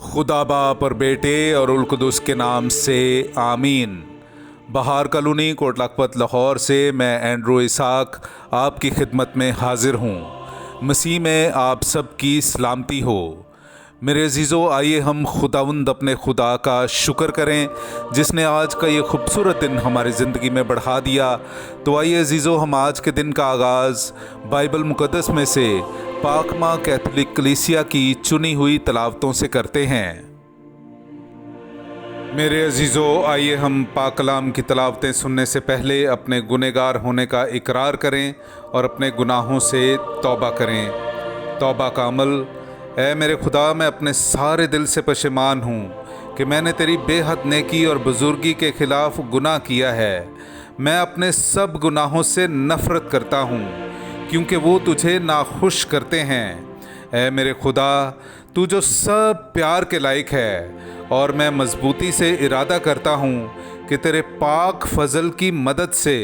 खुदा बाप और बेटे और उल कुदुस के नाम से आमीन। बहार कॉलोनी कोट लखपत लाहौर से मैं एंड्रू इसाक आपकी खिदमत में हाजिर हूँ। मसीह में आप सब की सलामती हो। मेरे अजीज़ों, आइए हम खुदावंद अपने खुदा का शुक्र करें जिसने आज का ये खूबसूरत दिन हमारी ज़िंदगी में बढ़ा दिया। तो आइए अजीज़ों, हम आज के दिन का आगाज़ बाइबल मुक़द्दस में से पाक माँ कैथोलिक कलीसिया की चुनी हुई तलावतों से करते हैं। मेरे अजीज़ों, आइए हम पाक कलाम की तलावतें सुनने से पहले अपने गुनहगार होने का इकरार करें और अपने गुनाहों से तौबा करें। तौबा का अमल। ऐ मेरे खुदा, मैं अपने सारे दिल से पशेमान हूँ कि मैंने तेरी बेहद नेकी और बुजुर्गी के ख़िलाफ़ गुनाह किया है। मैं अपने सब गुनाहों से नफ़रत करता हूँ क्योंकि वो तुझे नाखुश करते हैं। ऐ मेरे खुदा, तू जो सब प्यार के लायक है, और मैं मजबूती से इरादा करता हूँ कि तेरे पाक फजल की मदद से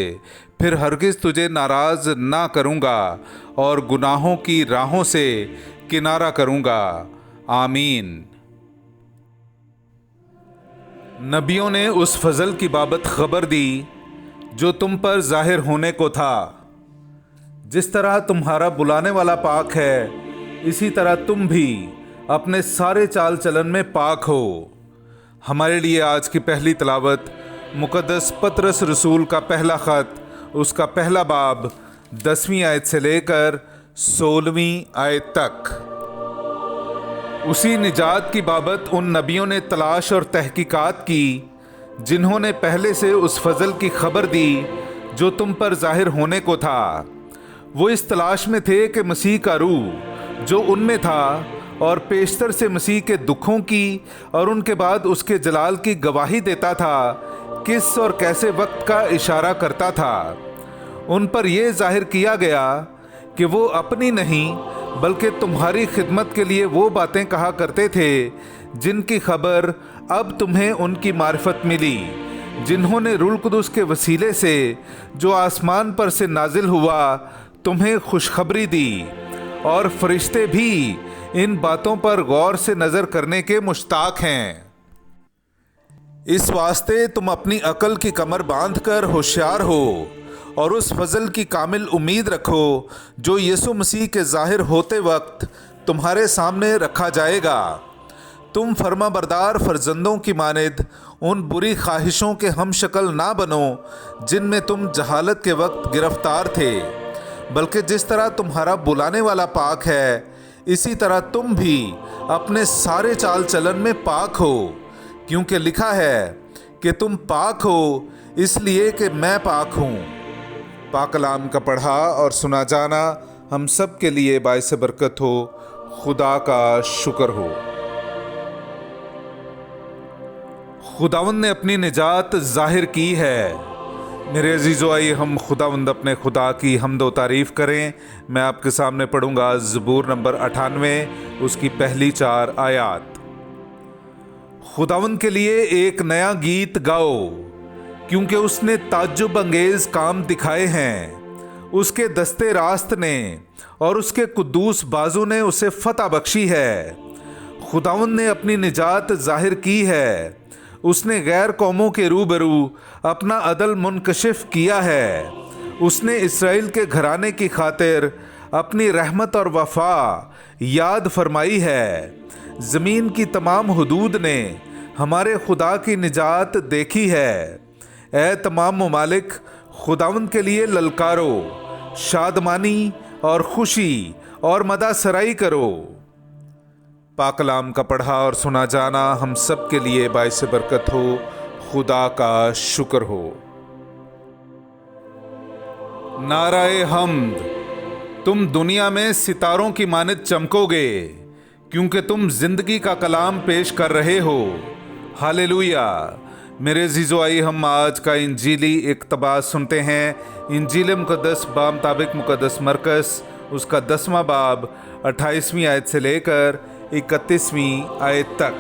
फिर हरगिज़ तुझे नाराज़ ना करूँगा और गुनाहों की राहों से किनारा करूँगा। आमीन। नबियों ने उस फजल की बाबत खबर दी जो तुम पर जाहिर होने को था। जिस तरह तुम्हारा बुलाने वाला पाक है, इसी तरह तुम भी अपने सारे चाल चलन में पाक हो। हमारे लिए आज की पहली तलावत मुक़द्दस पतरस रसूल का पहला ख़त, उसका पहला बाब 10वीं आयत से लेकर 16वीं आयत तक। उसी निजात की बाबत उन नबियों ने तलाश और तहकीकात की जिन्होंने पहले से उस फजल की खबर दी जो तुम पर जाहिर होने को था। वो इस तलाश में थे कि मसीह का रूह जो उनमें था और पेशतर से मसीह के दुखों की और उनके बाद उसके जलाल की गवाही देता था, किस और कैसे वक्त का इशारा करता था। उन पर यह जाहिर किया गया कि वो अपनी नहीं बल्कि तुम्हारी खिदमत के लिए वो बातें कहा करते थे जिनकी खबर अब तुम्हें उनकी मारिफत मिली, जिन्होंने रूह कुदुस के वसीले से जो आसमान पर से नाजिल हुआ तुम्हें खुशखबरी दी। और फरिश्ते भी इन बातों पर गौर से नज़र करने के मुश्ताक हैं। इस वास्ते तुम अपनी अकल की कमर बांधकर होशियार हो और उस फजल की कामिल उम्मीद रखो जो यीशु मसीह के जाहिर होते वक्त तुम्हारे सामने रखा जाएगा। तुम फर्माबरदार फर्जंदों की मानिद उन बुरी ख्वाहिशों के हम शक्ल ना बनो जिनमें तुम जहालत के वक्त गिरफ्तार थे, बल्कि जिस तरह तुम्हारा बुलाने वाला पाक है, इसी तरह तुम भी अपने सारे चाल चलन में पाक हो, क्योंकि लिखा है कि तुम पाक हो इसलिए कि मैं पाक हूँ। पाक कलाम का पढ़ा और सुना जाना हम सब के लिए बाइस बरकत हो। खुदा का शुक्र हो। खुदावंद ने अपनी निजात जाहिर की है। मेरे अजीज़ों, आइए हम खुदावंद अपने खुदा की हम्द व तारीफ़ करें। मैं आपके सामने पढ़ूंगा ज़बूर नंबर 98, उसकी पहली 4 आयात। खुदावंद के लिए एक नया गीत गाओ, क्योंकि उसने ताज्जुब अंगेज़ काम दिखाए हैं। उसके दस्ते रास्त ने और उसके कुद्दूस बाजू ने उसे फतह बख्शी है। खुदावंद ने अपनी निजात जाहिर की है। उसने गैर कौमों के रूबरू अपना अदल मुनकशिफ किया है। उसने इस्राएल के घराने की खातिर अपनी रहमत और वफा याद फरमाई है। ज़मीन की तमाम हुदूद ने हमारे खुदा की निजात देखी है। ऐ तमाम ममालिक, खुदावंद के लिए ललकारो, शादमानी और खुशी और मदा सराई करो। पाक कलाम का पढ़ा और सुना जाना हम सब के लिए बाइस बरकत हो। खुदा का शुक्र हो। नाराए हम्द। तुम दुनिया में सितारों की मानिद चमकोगे, क्योंकि तुम जिंदगी का कलाम पेश कर रहे हो। हालेलुया। मेरे अजीज़ों, आइए हम आज का इंजीली इक़्तिबास सुनते हैं। इंजील मुक़द्दस बामुताबिक मुक़द्दस मरकस, उसका 10वां बाब 28वीं आयत से लेकर 31वीं आयत तक।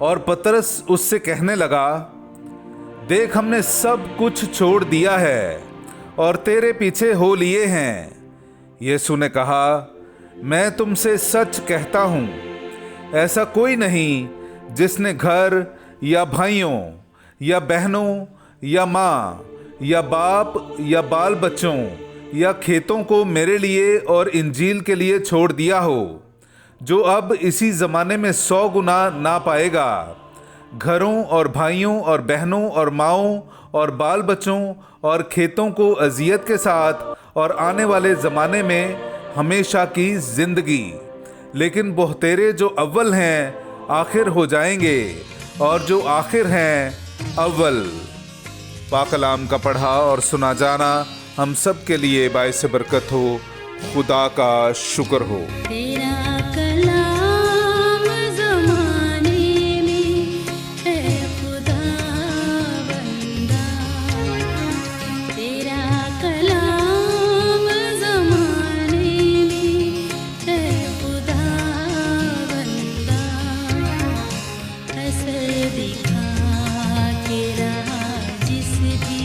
और पतरस उससे कहने लगा, देख, हमने सब कुछ छोड़ दिया है और तेरे पीछे हो लिए हैं। यीशु ने कहा, मैं तुमसे सच कहता हूँ ऐसा कोई नहीं जिसने घर या भाइयों या बहनों या माँ या बाप या बाल बच्चों या खेतों को मेरे लिए और इंजील के लिए छोड़ दिया हो, जो अब इसी ज़माने में 100 गुना ना पाएगा। घरों और भाइयों और बहनों और माँओं और बाल बच्चों और खेतों को अजियत के साथ और आने वाले ज़माने में हमेशा की ज़िंदगी। लेकिन बहुतेरे जो अव्वल हैं आखिर हो जाएंगे, और जो आखिर हैं अव्वल। पाक कलाम का पढ़ा और सुना जाना हम सब के लिए बाइस बरकत हो। खुदा का शुक्र हो। तेरा कलाम ज़माने में है खुदा बंदा, तेरा कलाम ज़माने में है खुदा बंदा। असर दिखा के रहा जिस भी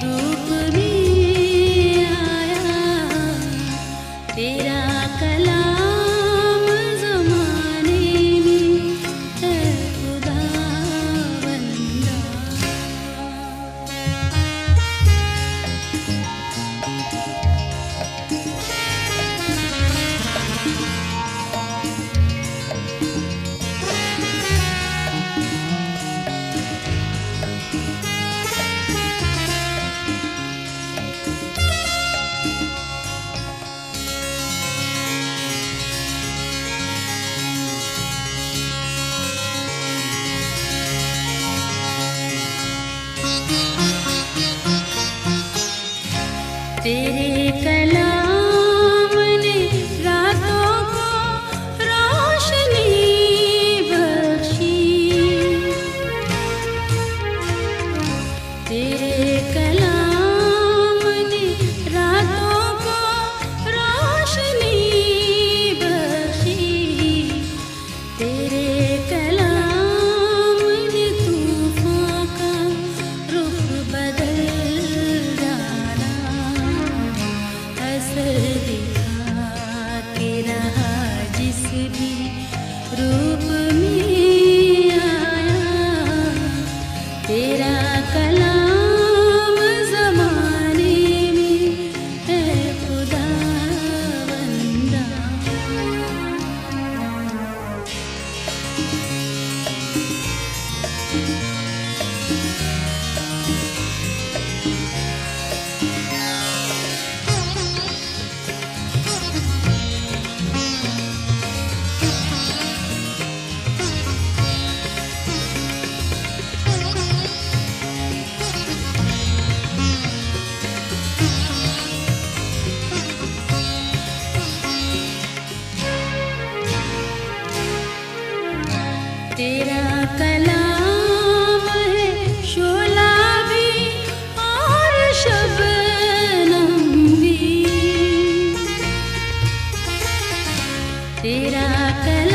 रूप में आया, तेरा कलाम ज़माने में है खुदा बंदा। तेरे कलाम ने रातों को रोशनी बख्शी, तेरे कलाम ने रातों को रोशनी बख्शी, तेरे कलाम ने तूफान का रुख बदल डाला। असर दिखा के रहा जिस भी रूप में आया, तेरा कलाम ज़माने में है खुदा बंदा। तेरा कलाम है शोला भी और शबनम भी, तेरा कलाम